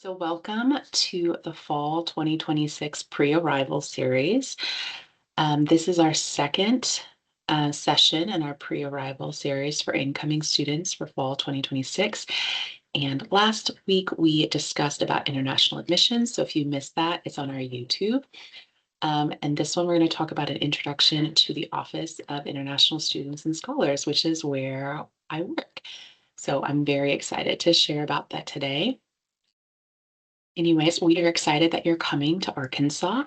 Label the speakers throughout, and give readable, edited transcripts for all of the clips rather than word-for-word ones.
Speaker 1: So welcome to the Fall 2026 Pre-Arrival Series. This is our second session in our Pre-Arrival Series for incoming students for Fall 2026. And last week we discussed about international admissions. So if you missed that, it's on our YouTube. And this one we're going to talk about an introduction to the Office of International Students and Scholars, which is where I work. So I'm very excited to share about that today. Anyways, we are excited that you're coming to Arkansas.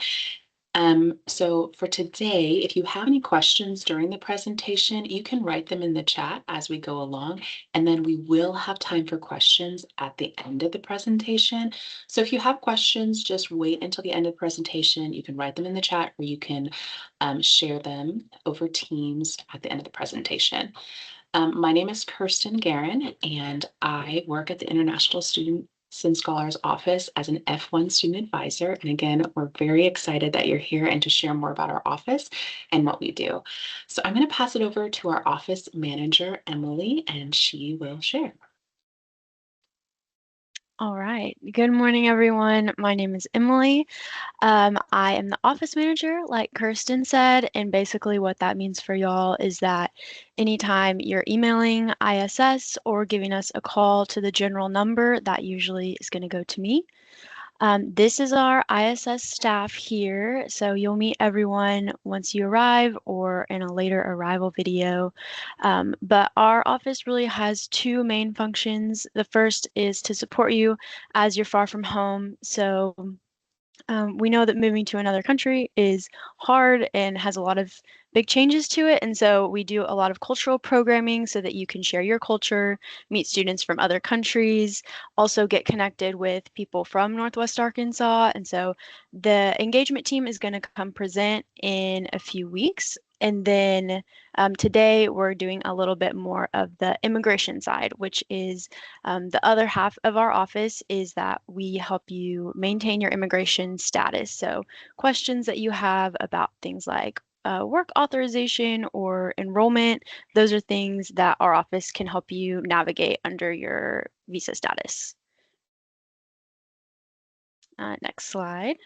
Speaker 1: So for today, if you have any questions during the presentation, you can write them in the chat as we go along, and then we will have time for questions at the end of the presentation. So if you have questions, just wait until the end of the presentation. You can write them in the chat, or you can share them over Teams at the end of the presentation. My name is Kirsten Guerin, and I work at the International Students and Scholars Office as an F1 student advisor. And again, we're very excited that you're here and to share more about our office and what we do. So I'm going to pass it over to our office manager, Emily, and she will share.
Speaker 2: All right. Good morning, everyone. My name is Emily. I am the office manager, like Kirsten said, and basically what that means for y'all is that anytime you're emailing ISS or giving us a call to the general number, that usually is going to go to me. This is our ISS staff here, so you'll meet everyone once you arrive or in a later arrival video. But our office really has two main functions. The first is to support you as you're far from home. So we know that moving to another country is hard and has a lot of big changes to it. And so we do a lot of cultural programming so that you can share your culture, meet students from other countries, also get connected with people from Northwest Arkansas. And so the engagement team is going to come present in a few weeks. And then today we're doing a little bit more of the immigration side, which is the other half of our office is that we help you maintain your immigration status. So questions that you have about things like work authorization or enrollment, those are things that our office can help you navigate under your visa status. Next slide.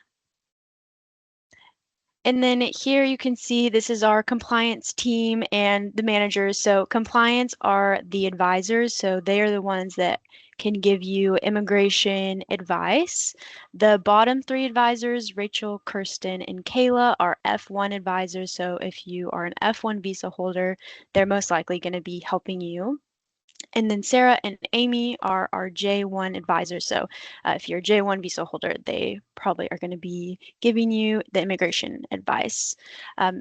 Speaker 2: And then here you can see this is our compliance team and the managers. So compliance are the advisors. So they are the ones that can give you immigration advice. The bottom three advisors, Rachel, Kirsten, and Kayla, are F1 advisors. So if you are an F1 visa holder, they're most likely going to be helping you. And then Sarah and Amy are our J1 advisors. So if you're a J1 visa holder, they probably are going to be giving you the immigration advice.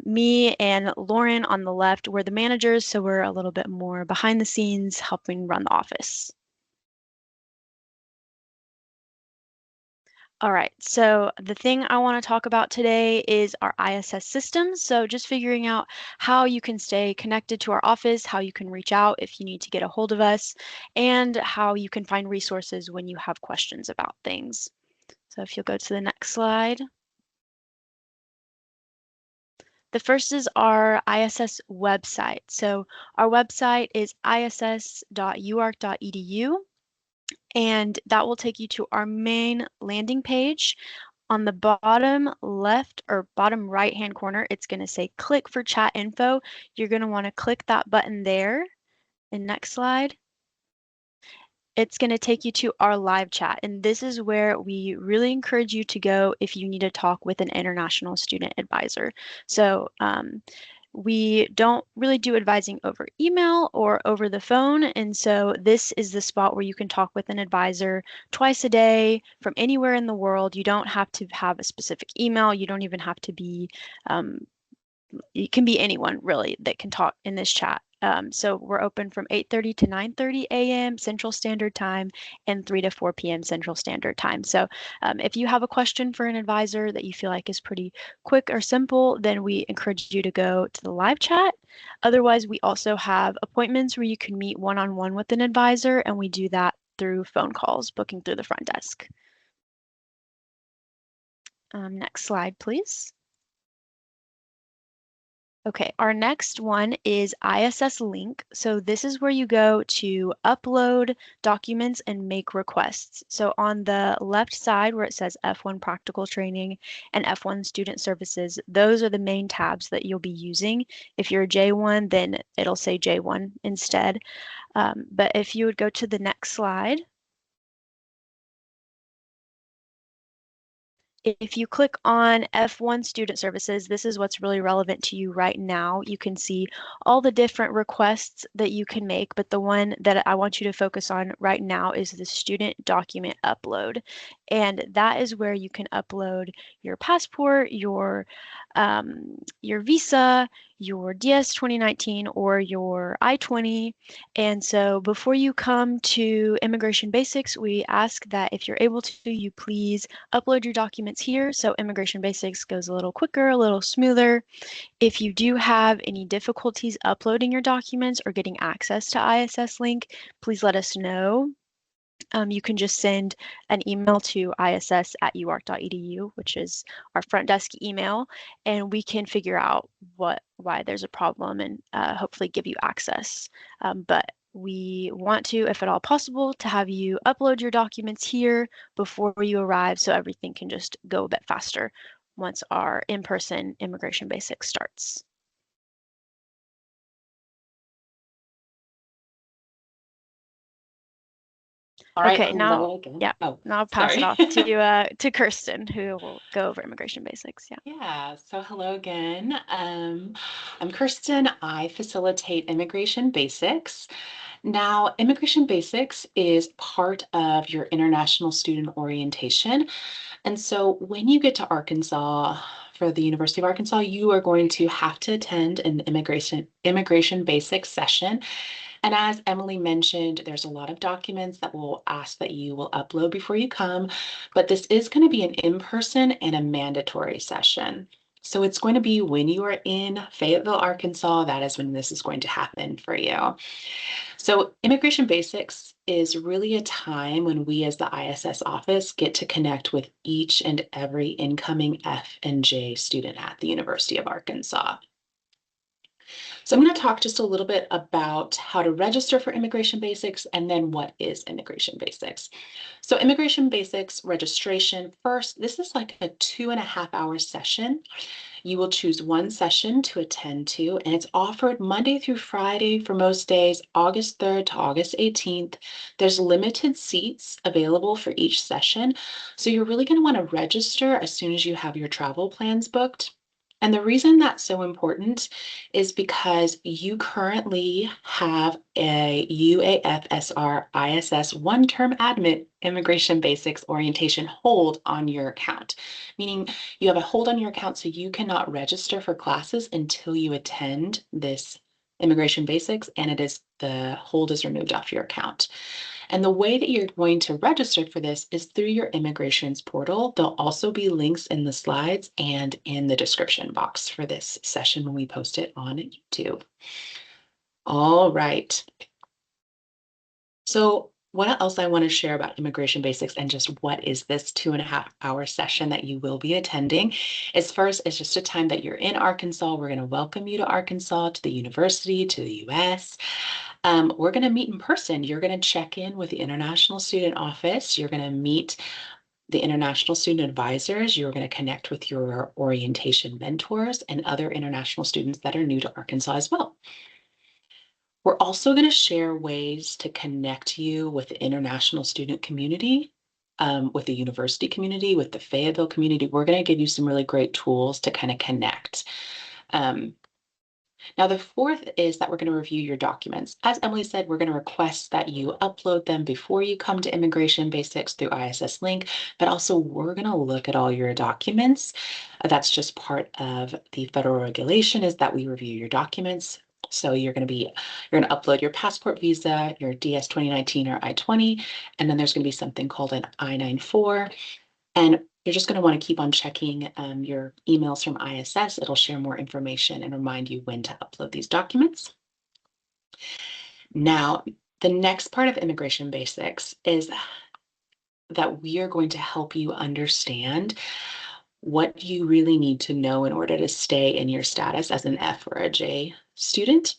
Speaker 2: Me and Lauren on the left, we're the managers. So we're a little bit more behind the scenes helping run the office. All right, so the thing I want to talk about today is our ISS systems. So just figuring out how you can stay connected to our office, how you can reach out if you need to get a hold of us, and how you can find resources when you have questions about things. So if you'll go to the next slide. The first is our ISS website. So our website is iss.uark.edu. And that will take you to our main landing page. On the bottom left or bottom right hand corner, it's going to say click for chat info. You're going to want to click that button there. And next slide. It's going to take you to our live chat. And this is where we really encourage you to go if you need to talk with an international student advisor. So we don't really do advising over email or over the phone. And so this is the spot where you can talk with an advisor twice a day from anywhere in the world. You don't have to have a specific email. You don't even have to be, it can be anyone really that can talk in this chat. So we're open from 8:30 to 9:30 a.m. Central Standard Time and 3 to 4 p.m. Central Standard Time. So if you have a question for an advisor that you feel like is pretty quick or simple, then we encourage you to go to the live chat. Otherwise, we also have appointments where you can meet one-on-one with an advisor, and we do that through phone calls, booking through the front desk. Next slide, please. Okay, our next one is ISS link. So this is where you go to upload documents and make requests. So on the left side where it says F1 practical training and F1 student services, those are the main tabs that you'll be using. If you're a J1, then it'll say J1 instead. But if you would go to the next slide, if you click on F1 Student Services, this is what's really relevant to you right now. You can see all the different requests that you can make, but the one that I want you to focus on right now is the student document upload. And that is where you can upload your passport, your visa, your DS 2019, or your I-20. And so before you come to Immigration Basics, we ask that if you're able to, you please upload your documents here so Immigration Basics goes a little quicker, a little smoother. If you do have any difficulties uploading your documents or getting access to ISS Link, please let us know. You can just send an email to iss@uark.edu, which is our front desk email, and we can figure out why there's a problem and hopefully give you access. But we want to, if at all possible, to have you upload your documents here before you arrive so everything can just go a bit faster once our in-person immigration basics starts.
Speaker 1: All right,
Speaker 2: Okay, now,
Speaker 1: hello again.
Speaker 2: yeah,
Speaker 1: Oh,
Speaker 2: now I'll pass it
Speaker 1: sorry.
Speaker 2: off to Kirsten, who will go over immigration basics. Yeah.
Speaker 1: Yeah, so hello again. I'm Kirsten. I facilitate Immigration Basics. Now, Immigration Basics is part of your international student orientation. And so when you get to Arkansas for the University of Arkansas, you are going to have to attend an immigration basics session. And as Emily mentioned, there's a lot of documents that will ask that you will upload before you come, but this is going to be an in-person and a mandatory session. So it's going to be when you are in Fayetteville, Arkansas, that is when this is going to happen for you. So Immigration Basics is really a time when we as the ISS office get to connect with each and every incoming F and J student at the University of Arkansas. So I'm going to talk just a little bit about how to register for Immigration Basics and then what is Immigration Basics. So Immigration Basics registration, first, this is like a 2.5 hour session. You will choose one session to attend to, and it's offered Monday through Friday for most days, August 3rd to August 18th. There's limited seats available for each session, so you're really going to want to register as soon as you have your travel plans booked. And the reason that's so important is because you currently have a UAFSR ISS one-term admit Immigration Basics orientation hold on your account, meaning you have a hold on your account so you cannot register for classes until you attend this Immigration Basics and the hold is removed off your account. And the way that you're going to register for this is through your immigrations portal. There'll also be links in the slides and in the description box for this session when we post it on YouTube. All right. So what else I want to share about Immigration Basics and just what is this 2.5 hour session that you will be attending is first, it's just a time that you're in Arkansas. We're going to welcome you to Arkansas, to the university, to the US. We're going to meet in person. You're going to check in with the International Student Office. You're going to meet the International Student Advisors. You're going to connect with your orientation mentors and other international students that are new to Arkansas as well. We're also going to share ways to connect you with the international student community, with the university community, with the Fayetteville community. We're going to give you some really great tools to kind of connect. Um, Now, the fourth is that we're going to review your documents. As Emily said, we're going to request that you upload them before you come to Immigration Basics through ISS Link, but also we're going to look at all your documents. That's just part of the federal regulation is that we review your documents. So you're going to upload your passport, visa, your DS 2019 or I-20, and then there's going to be something called an I-94. And you're just going to want to keep on checking your emails from ISS. It'll share more information and remind you when to upload these documents. Now, the next part of Immigration Basics is that we are going to help you understand what do you really need to know in order to stay in your status as an F or a J student.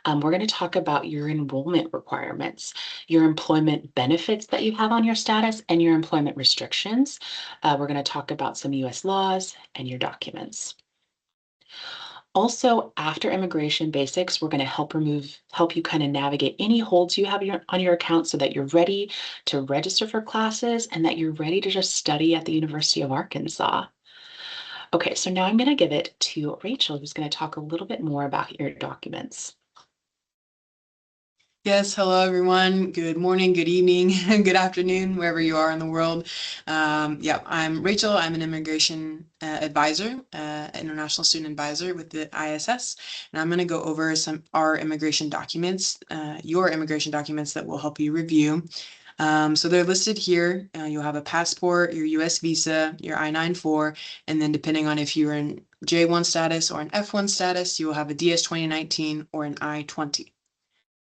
Speaker 1: We're going to talk about your enrollment requirements, your employment benefits that you have on your status, and your employment restrictions. We're going to talk about some US laws and your documents. Also, after immigration basics, we're going to help you kind of navigate any holds you have on your account so that you're ready to register for classes and that you're ready to just study at the University of Arkansas. Okay, so now I'm going to give it to Rachel, who's going to talk a little bit more about your documents.
Speaker 3: Yes, hello everyone. Good morning, good evening, good afternoon, wherever you are in the world. Yeah, I'm Rachel. I'm an immigration advisor, international student advisor with the ISS, and I'm going to go over our immigration documents, your immigration documents that will help you review. So they're listed here. You'll have a passport, your US visa, your I-94, and then depending on if you're in J1 status or an F1 status, you will have a DS 2019 or an I-20.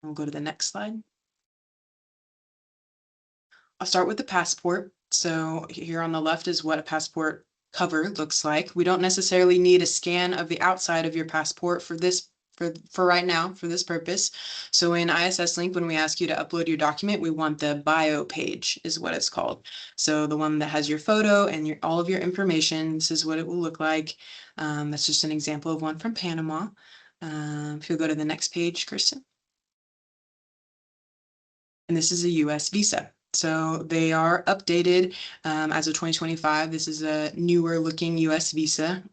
Speaker 3: We'll go to the next slide. I'll start with the passport. So here on the left is what a passport cover looks like. We don't necessarily need a scan of the outside of your passport for this for right now, for this purpose. So in ISS Link, when we ask you to upload your document, we want the bio page is what it's called. So the one that has your photo and all of your information, this is what it will look like. That's just an example of one from Panama. If you'll go to the next page, Kristen. And this is a US visa. So they are updated as of 2025. This is a newer looking US visa.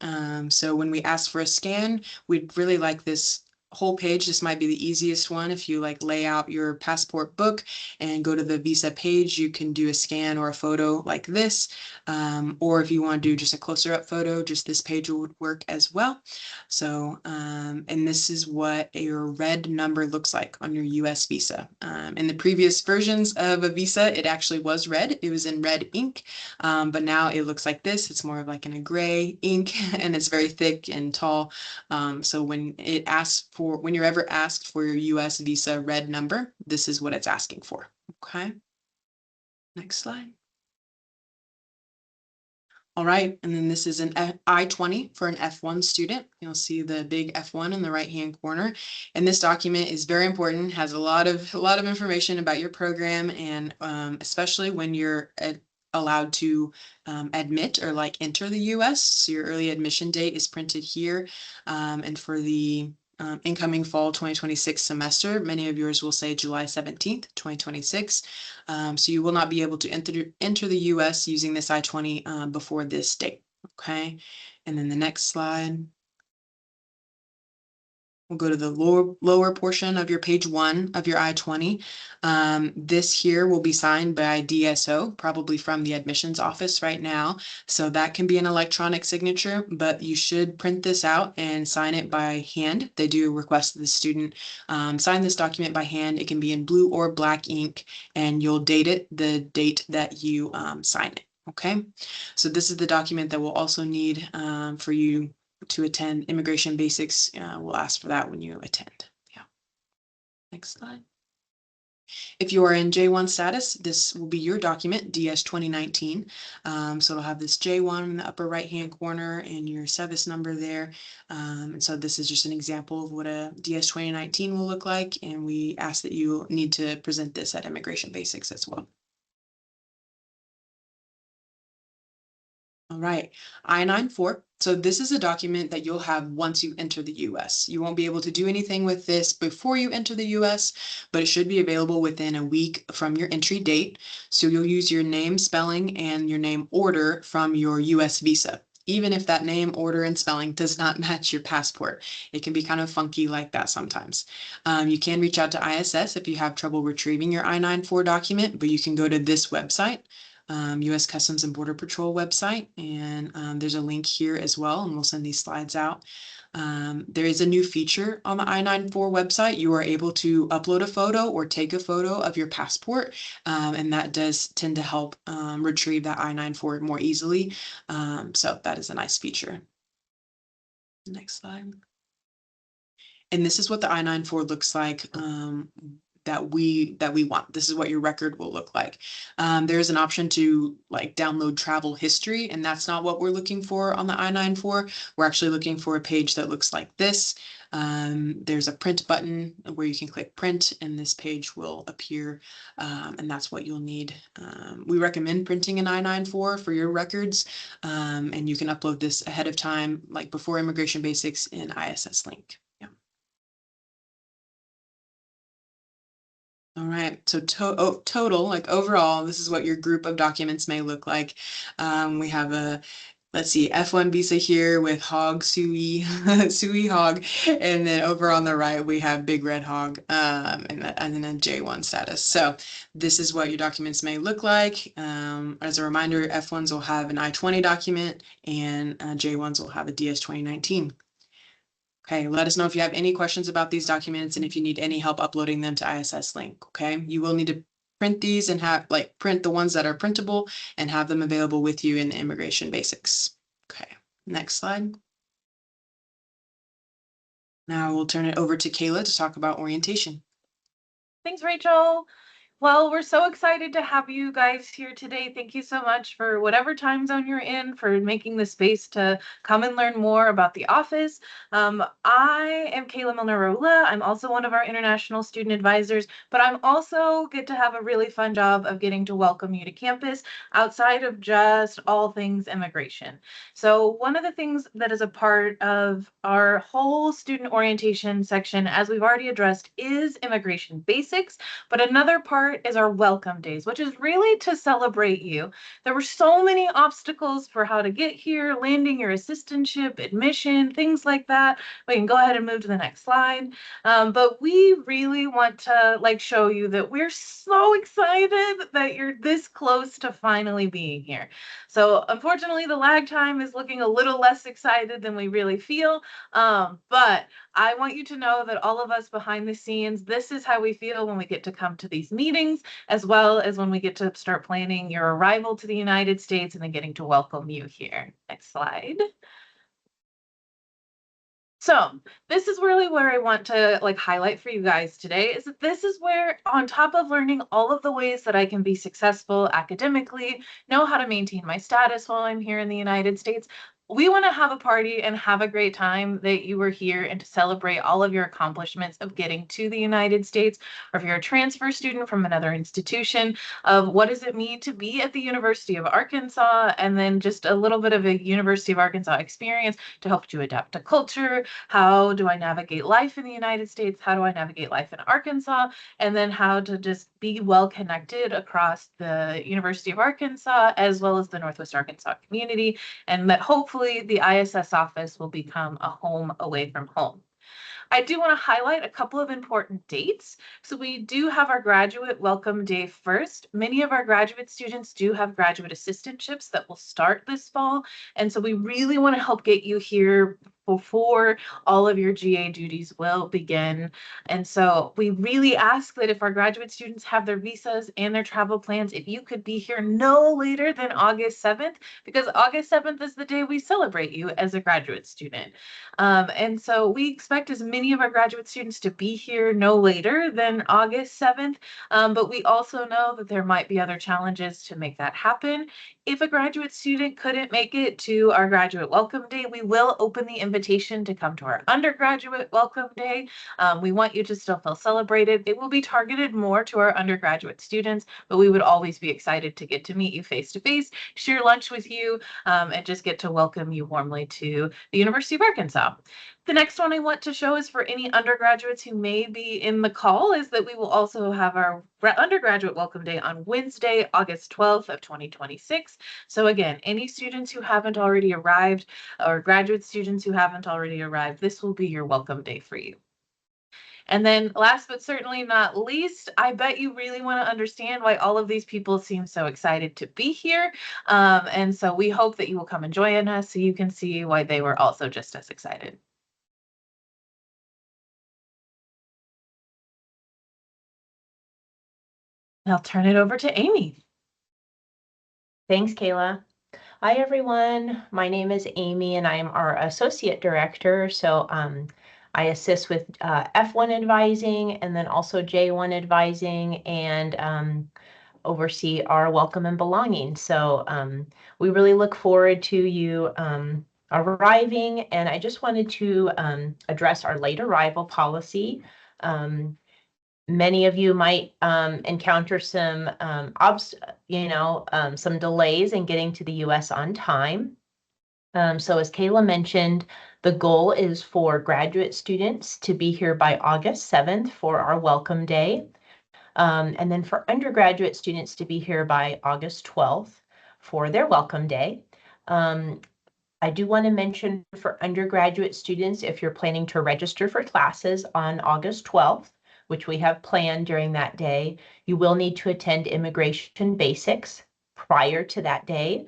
Speaker 3: So when we ask for a scan, we'd really like this whole page. This might be the easiest one. If you like lay out your passport book and go to the visa page, you can do a scan or a photo like this. Or if you want to do just a closer up photo, just this page would work as well. So, and this is what your red number looks like on your US visa. In the previous versions of a visa, it actually was red. It was in red ink, but now it looks like this. It's more of like in a gray ink and it's very thick and tall. So when you're ever asked for your US visa red number, this is what it's asking for. Okay. Next slide. All right, and then this is an I-20 for an F1 student. You'll see the big F1 in the right-hand corner. And this document is very important, has a lot of information about your program, and especially when you're allowed to admit or like enter the US. So your early admission date is printed here. And for the incoming fall 2026 semester, many of yours will say July 17th, 2026. So you will not be able to enter the US using this I-20 before this date. Okay. And then the next slide. We'll go to the lower portion of your page 1 of your I-20. This here will be signed by DSO, probably from the admissions office right now. So that can be an electronic signature, but you should print this out and sign it by hand. They do request that the student sign this document by hand. It can be in blue or black ink, and you'll date it the date that you sign it. Okay, so this is the document that we'll also need for you to attend immigration basics. We'll ask for that when you attend. Yeah. Next slide. If you are in J1 status, this will be your document, DS 2019. So it'll have this J1 in the upper right-hand corner and your SEVIS number there. And so this is just an example of what a DS 2019 will look like. And we ask that you need to present this at immigration basics as well. All right, I-94. So this is a document that you'll have once you enter the US. You won't be able to do anything with this before you enter the US, but it should be available within a week from your entry date. So you'll use your name, spelling, and your name order from your US visa. Even if that name, order, and spelling does not match your passport. It can be kind of funky like that sometimes. You can reach out to ISS if you have trouble retrieving your I-94 document, but you can go to this website. US Customs and Border Patrol website, and there's a link here as well, and we'll send these slides out. There is a new feature on the I-94 website. You are able to upload a photo or take a photo of your passport, and that does tend to help retrieve that I-94 more easily. So that is a nice feature. Next slide. And this is what the I-94 looks like that we want. This is what your record will look like. There's an option to like download travel history, and that's not what we're looking for on the I-94. We're actually looking for a page that looks like this. There's a print button where you can click print, and this page will appear, and that's what you'll need. We recommend printing an I-94 for your records, and you can upload this ahead of time, like before Immigration Basics in ISS link. Yeah. All right, so total, like overall, this is what your group of documents may look like. We have a, let's see, F1 visa here with hog, Sui, Sui hog, and then over on the right, we have big red hog, and then a J1 status. So this is what your documents may look like. As a reminder, F1s will have an I-20 document, and J1s will have a DS 2019. Okay, let us know if you have any questions about these documents and if you need any help uploading them to ISS link, okay? You will need to print these and print the ones that are printable and have them available with you in the Immigration Basics. Okay, next slide. Now we'll turn it over to Kayla to talk about orientation.
Speaker 4: Thanks, Rachel. Well, we're so excited to have you guys here today. Thank you so much for whatever time zone you're in, for making the space to come and learn more about the office. I am Kayla Milner-Rola. I'm also one of our international student advisors, but I'm also get to have a really fun job of getting to welcome you to campus outside of just all things immigration. So one of the things that is a part of our whole student orientation section, as we've already addressed, is immigration basics, but another part is our welcome days, which is really to celebrate you. There were so many obstacles for how to get here, landing your assistantship, admission, things like that. We can go ahead and move to the next slide. But we really want to show you that we're so excited that you're this close to finally being here. So unfortunately, the lag time is looking a little less excited than we really feel. But I want you to know that all of us behind the scenes, this is how we feel when we get to come to these meetings, as well as when we get to start planning your arrival to the United States and then getting to welcome you here. Next slide. So this is really where I want to highlight for you guys today, is that this is where, on top of learning all of the ways that I can be successful academically, know how to maintain my status while I'm here in the United States, we want to have a party and have a great time that you were here and to celebrate all of your accomplishments of getting to the United States, or if you're a transfer student from another institution, of what does it mean to be at the University of Arkansas, and then just a little bit of a University of Arkansas experience to help you adapt to culture. How do I navigate life in the United States? How do I navigate life in Arkansas? And then how to just be well connected across the University of Arkansas as well as the Northwest Arkansas community, and that hopefully the ISS office will become a home away from home. I do want to highlight a couple of important dates. So we do have our graduate welcome day first. Many of our graduate students do have graduate assistantships that will start this fall. And so we really want to help get you here before all of your GA duties will begin. And so we really ask that if our graduate students have their visas and their travel plans, if you could be here no later than August 7th, because August 7th is the day we celebrate you as a graduate student. And so we expect as many of our graduate students to be here no later than August 7th, but we also know that there might be other challenges to make that happen. If a graduate student couldn't make it to our graduate welcome day, we will open the invitation to come to our undergraduate welcome day. We want you to still feel celebrated. It will be targeted more to our undergraduate students, but we would always be excited to get to meet you face to face, share lunch with you, and just get to welcome you warmly to the University of Arkansas. The next one I want to show is for any undergraduates who may be in the call, is that we will also have our undergraduate welcome day on Wednesday, August 12th of 2026. So again, any students who haven't already arrived, or graduate students who haven't already arrived, this will be your welcome day for you. And then last but certainly not least, I bet you really want to understand why all of these people seem so excited to be here. And so we hope that you will come and join us so you can see why they were also just as excited. I'll turn it over to Amy.
Speaker 5: Thanks, Kayla. Hi, everyone. My name is Amy, and I am our Associate Director. So I assist with F1 advising and then also J1 advising and oversee our welcome and belonging. So we really look forward to you arriving. And I just wanted to address our late arrival policy. Many of you might encounter some some delays in getting to the U.S. on time. So as Kayla mentioned, the goal is for graduate students to be here by August 7th for our welcome day. And then for undergraduate students to be here by August 12th for their welcome day. I do want to mention for undergraduate students, if you're planning to register for classes on August 12th, which we have planned during that day, you will need to attend Immigration Basics prior to that day.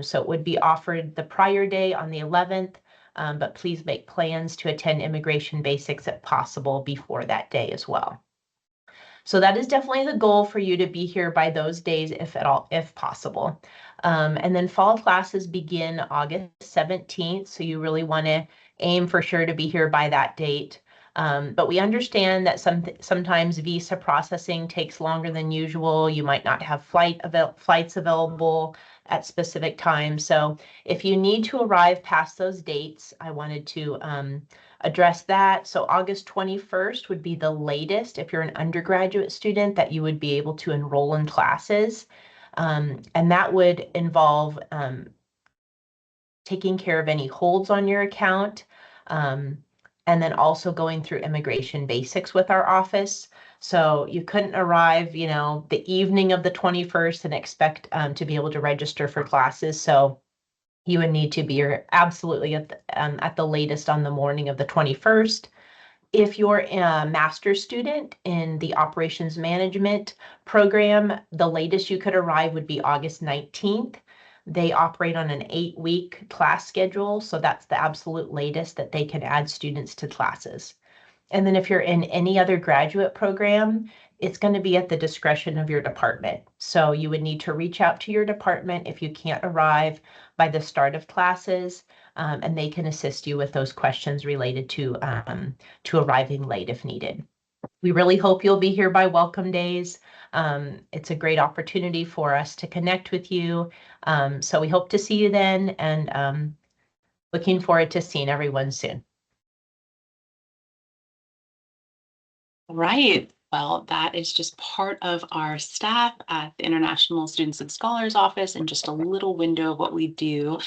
Speaker 5: So it would be offered the prior day on the 11th, but please make plans to attend Immigration Basics if possible before that day as well. So that is definitely the goal for you to be here by those days, if possible. And then fall classes begin August 17th. So you really want to aim for sure to be here by that date. But we understand that sometimes visa processing takes longer than usual. You might not have flights available at specific times. So if you need to arrive past those dates, I wanted to address that. So August 21st would be the latest if you're an undergraduate student that you would be able to enroll in classes. And that would involve taking care of any holds on your account, and then also going through Immigration Basics with our office. So you couldn't arrive, the evening of the 21st and expect to be able to register for classes. So you would need to be absolutely at the latest on the morning of the 21st. If you're a master's student in the operations management program, the latest you could arrive would be August 19th. They operate on an 8-week class schedule, so that's the absolute latest that they can add students to classes. And then if you're in any other graduate program, it's going to be at the discretion of your department. So you would need to reach out to your department if you can't arrive by the start of classes, and they can assist you with those questions related to arriving late if needed. We really hope you'll be here by welcome days. It's a great opportunity for us to connect with you. So we hope to see you then, and looking forward to seeing everyone soon.
Speaker 1: Right. Well, that is just part of our staff at the International Students and Scholars Office and just a little window of what we do.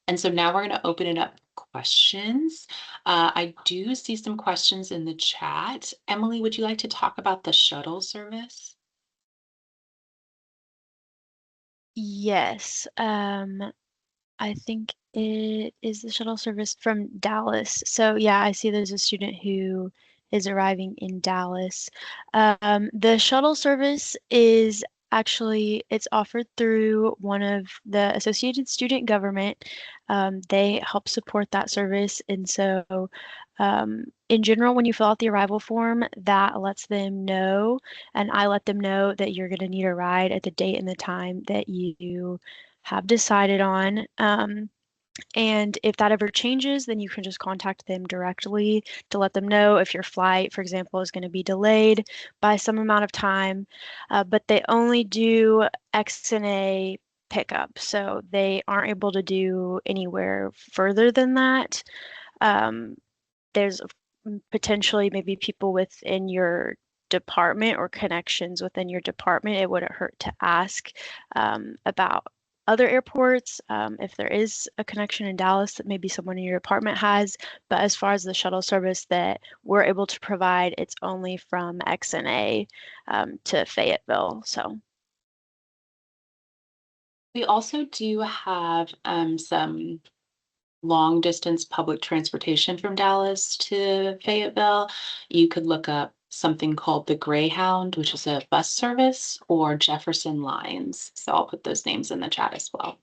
Speaker 1: And so now we're going to open it up for questions. I do see some questions in the chat. Emily, would you like to talk about the shuttle service?
Speaker 2: Yes. I think it is the shuttle service from Dallas. So yeah, I see there's a student who is arriving in Dallas. The shuttle service is actually, it's offered through one of the Associated Student Government. They help support that service. And so in general, when you fill out the arrival form, that lets them know, and I let them know that you're going to need a ride at the date and the time that you have decided on. And if that ever changes, then you can just contact them directly to let them know if your flight, for example, is going to be delayed by some amount of time. But they only do XNA pickup, so they aren't able to do anywhere further than that. There's potentially maybe people within your department or connections within your department. It wouldn't hurt to ask about other airports, if there is a connection in Dallas that maybe someone in your department has. But as far as the shuttle service that we're able to provide, it's only from XNA to Fayetteville. So
Speaker 1: We also do have some long distance public transportation from Dallas to Fayetteville. You could look up something called the Greyhound, which is a bus service, or Jefferson Lines. So I'll put those names in the chat as well.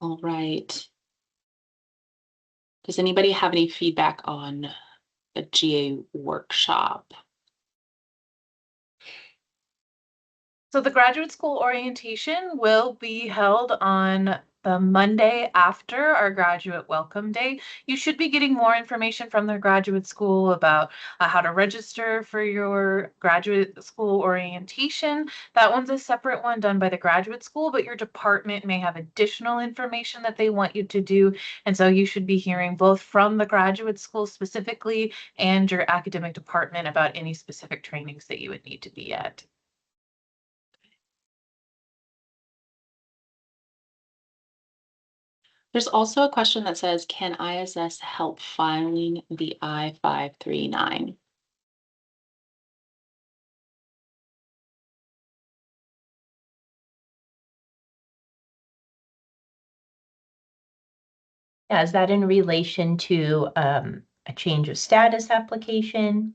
Speaker 1: All right. Does anybody have any feedback on the GA workshop?
Speaker 4: So the graduate school orientation will be held on the Monday after our graduate welcome day. You should be getting more information from the graduate school about how to register for your graduate school orientation. That one's a separate one done by the graduate school, but your department may have additional information that they want you to do. And so you should be hearing both from the graduate school specifically and your academic department about any specific trainings that you would need to be at.
Speaker 1: There's also a question that says, can ISS help filing the I-539?
Speaker 5: Yeah, is that in relation to a change of status application?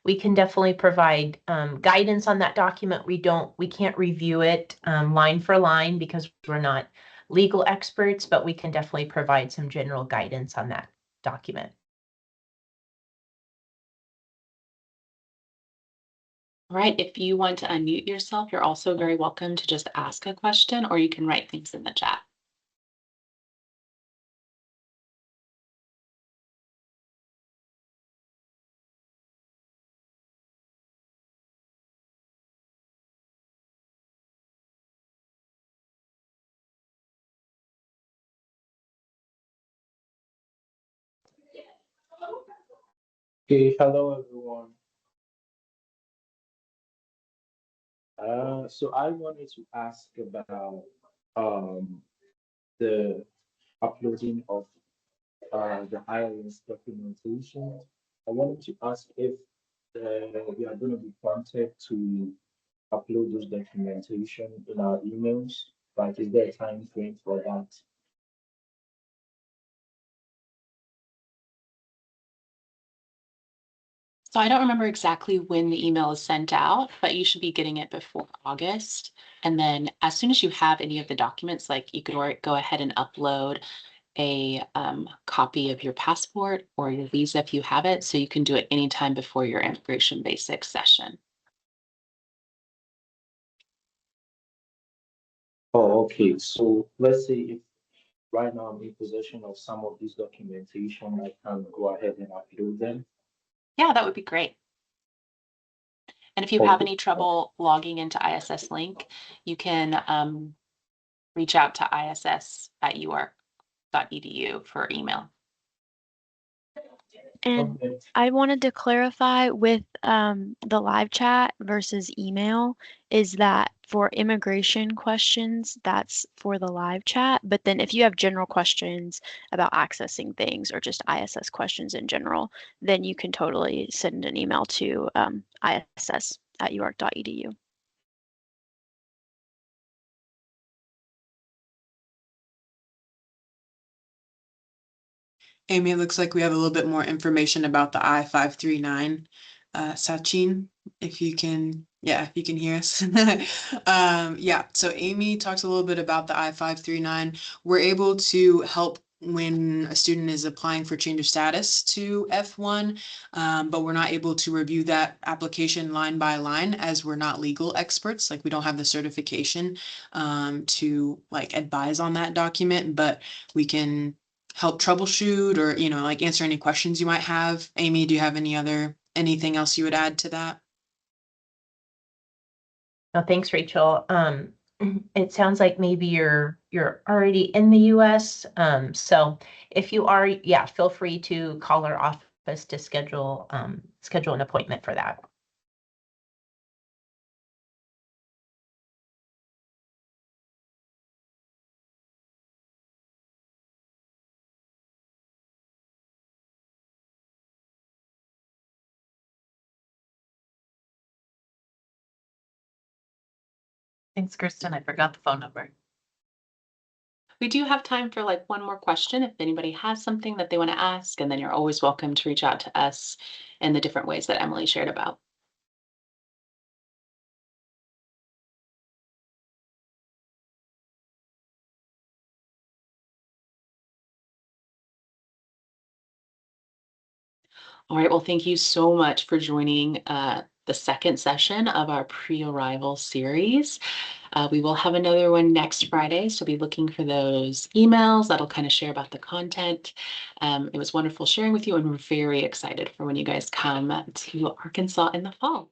Speaker 5: We can definitely provide guidance on that document. We can't review it line for line because we're not legal experts, but we can definitely provide some general guidance on that document.
Speaker 1: All right, if you want to unmute yourself, you're also very welcome to just ask a question, or you can write things in the chat.
Speaker 6: Okay, hello everyone. So I wanted to ask about um, the uploading of the IRS documentation. I wanted to ask if we are going to be prompted to upload those documentation in our emails. Like, is there a time frame for that?
Speaker 1: So I don't remember exactly when the email is sent out, but you should be getting it before August. And then as soon as you have any of the documents, like you could go ahead and upload a copy of your passport or your visa if you have it. So you can do it anytime before your immigration basics session.
Speaker 6: Oh, okay. So let's say if right now I'm in possession of some of these documentation, I can go ahead and upload them.
Speaker 1: Yeah, that would be great. And if you have any trouble logging into ISS Link, you can reach out to iss@uark.edu for email.
Speaker 2: And
Speaker 6: Okay.
Speaker 2: I wanted to clarify with the live chat versus email is that for immigration questions, that's for the live chat. But then if you have general questions about accessing things or just ISS questions in general, then you can totally send an email to iss@uark.edu.
Speaker 3: Amy, it looks like we have a little bit more information about the I-539. Sachin, if you can, if you can hear us. Yeah, so Amy talks a little bit about the I-539. We're able to help when a student is applying for change of status to F1, but we're not able to review that application line by line as we're not legal experts. Like, we don't have the certification to like advise on that document, but we can help troubleshoot or, like answer any questions you might have. Amy, do you have anything else you would add to that?
Speaker 5: No, thanks, Rachel. It sounds like maybe you're already in the US. So if you are, yeah, feel free to call our office to schedule an appointment for that.
Speaker 4: Thanks, Kristen. I forgot the phone number.
Speaker 1: We do have time for like one more question if anybody has something that they want to ask, and then you're always welcome to reach out to us in the different ways that Emily shared about. All right, well, thank you so much for joining the second session of our pre-arrival series. We will have another one next Friday, so be looking for those emails that'll kind of share about the content. It was wonderful sharing with you, and we're very excited for when you guys come to Arkansas in the fall.